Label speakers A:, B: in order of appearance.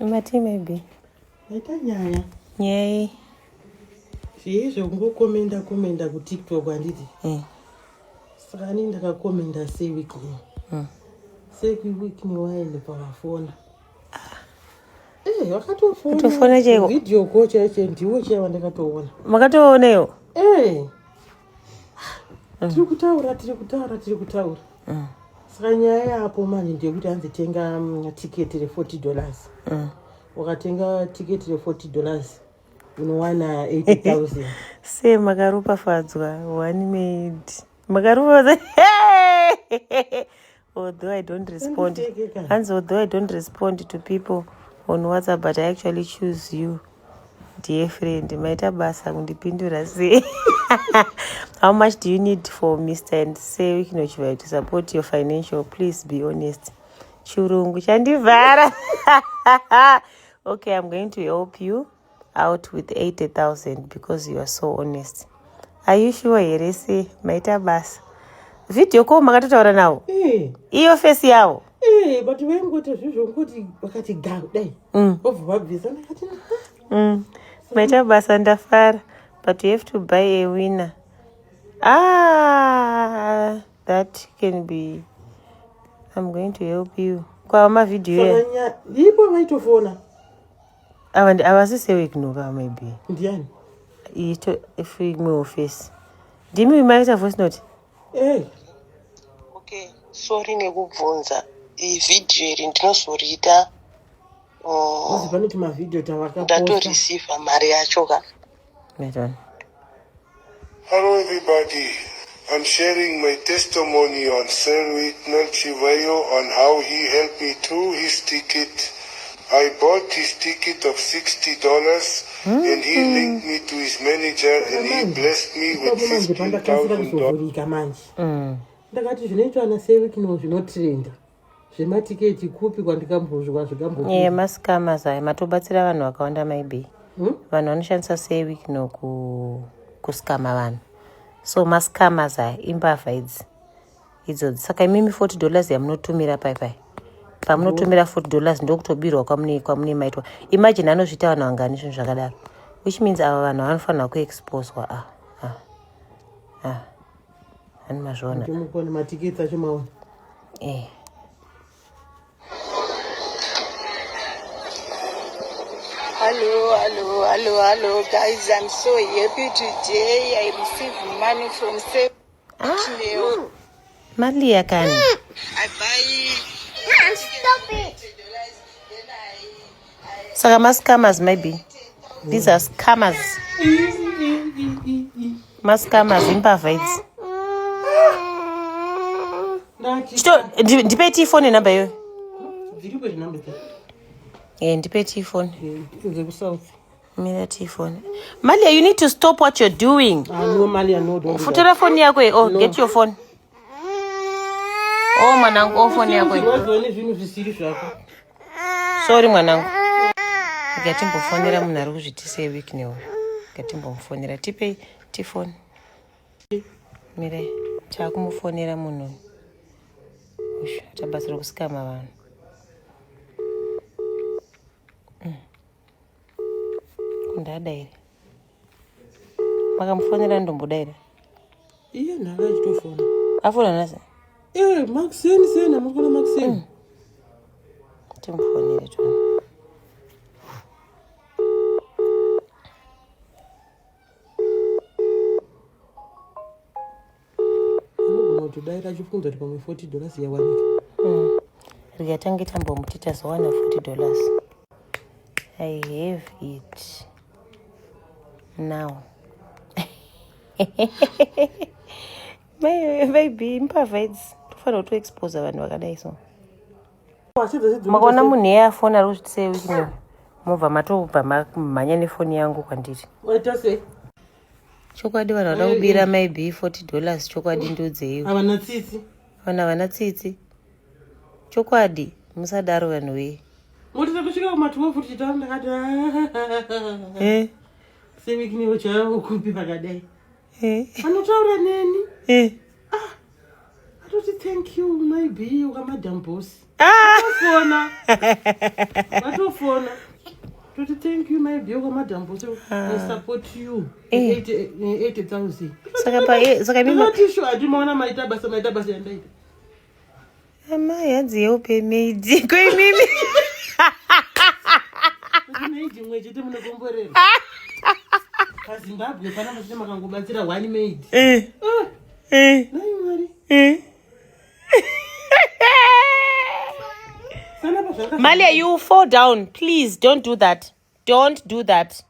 A: Mati maybe.
B: Aita nyaya.
A: Nyaya.
B: Zvizvo kungokomenda kuTikTok handiti. Saka ini ndakakomenda seweekly. Seweekly waende pakafona. Wakatofona
A: cheko.
B: Video call chaicho ndiwo chaiwa ndakatoona.
A: Makatooneyo?
B: Tiri kutaura. Saka nyaya yapo manje ndiyekuti anzitenga tiketi $40. Wakatenga tiketi $40 unowana $80,000.
A: Se makaropafadzwa one made. Makaropafadzwa. Although I don't respond. Although I don't respond to people on WhatsApp, but I actually choose you, dear friend. Maita basa kundipindura sei. How much do you need for Mr. and say to support your financial? Please be honest. Churungu chandivhara. Okay, I'm going to help you out with 80,000 because you are so honest. Are you sure, Yeresi? Maita basa. Video call makatotaura nawo. Iyo face yawo.
B: But when go to zvizvo wakati garu dai. Obvisa ndakati.
A: Maita basa ndafara. But you have to buy a winner. That can be. I'm going to help you. Kwa ma video
B: ya. Ipo vaitofona.
A: Avasi seweekly maybe.
B: Ndiani?
A: Ito if we move face. Dimi umaita voice note.
C: Okay, sorry nekubvunza. I video iri ndinozoriita.
B: Uzibani ma video tawakaposta.
C: Ndatorisiva mari yacho ka.
D: Hello everybody. I'm sharing my testimony on Sir Whitnell Chivayo on how he helped me through his ticket. I bought his ticket of $60 and he linked me to his manager and he blessed me with $15,000.
B: Ndakati zvinoitwa na seweekly zvinotrenda. Zvematiketi kupi kwandikambozvwa zvikambo.
A: Mascammers aya matobatsira vanhu vakawanda maybe. Vanhu vanoshandisa seweekly kuscama vanhu. So mascammers aya imbavha idzi. Idzodzi saka imimi $40 yamunotumira pai. Pamunotumira $40 ndokutobirwa kwamune maitwa. Imagine anozvita vanhu vangani zvinhu zvakadaro. Which means ava vanhu vanofanira kuexposwa. Ani mazvona.
B: Ndimukona matiketi acho maona.
E: Hello, guys. I'm so happy today. I received money from Seweekly.
A: Malia kani?
E: I buy. Stop it.
A: Saka mascammers maybe. These are scammers. Mascammers imbavha idzi. Ndipe tifone number yo.
B: Ndiripo number.
A: Ndipe tifone. Mira tifone. Malia, you need to stop what you're doing.
B: No, Malia, no. Don't.
A: Futira phone yako. No. Get your phone. Mwanangu, phone yako. Sorry mwanangu. Ngatimbofonera munhu ari kuzviti seweekly. Ngatimbomufonera. Tipe tifone. Mira, takumufonera munhu. Tabasira kuskama vanhu. Kundada here. Makamufonera ndombodaira.
B: Iye nanga chitofona.
A: Afona nasa?
B: Maxine namukona Maxine.
A: Timufonere tu.
B: Daira chifunza kuti pamwe $40 yawanika.
A: Rikatange tambomutita zowana $40. I have it now. Maybe imbavha idzi tofanira kutoexposa vanhu vakadai so. Makaona munhu eyafona ari kuzviti seweekly. Mobva matobva mhanya nefoni yangu kwandiri.
B: Waita sei?
A: Chokwadi vanhu vada kubira maybe $40 chokwadi ndodzeiwo.
B: Havana tsitsi.
A: Havana tsitsi. Chokwadi musadaro vanhu we.
B: Motita kusvika kuma12 tichitaura ndakati seweekly chaiwo kupi pakadai. Anotaura neni. toti thank you maybe ukamadam boss
A: Ah.
B: vatofona toti thank you maybe ukamadam boss I support you 80,000
A: saka mimi
B: notisho hatimaona maita basa yandaita
A: amai hanzi yeupe maid koimimi
B: maid imwe chete munokomborera pazimbabwe pana machite makangobatsira 1 maid nai mwari
A: Malia, you fall down. Please don't do that. Don't do that.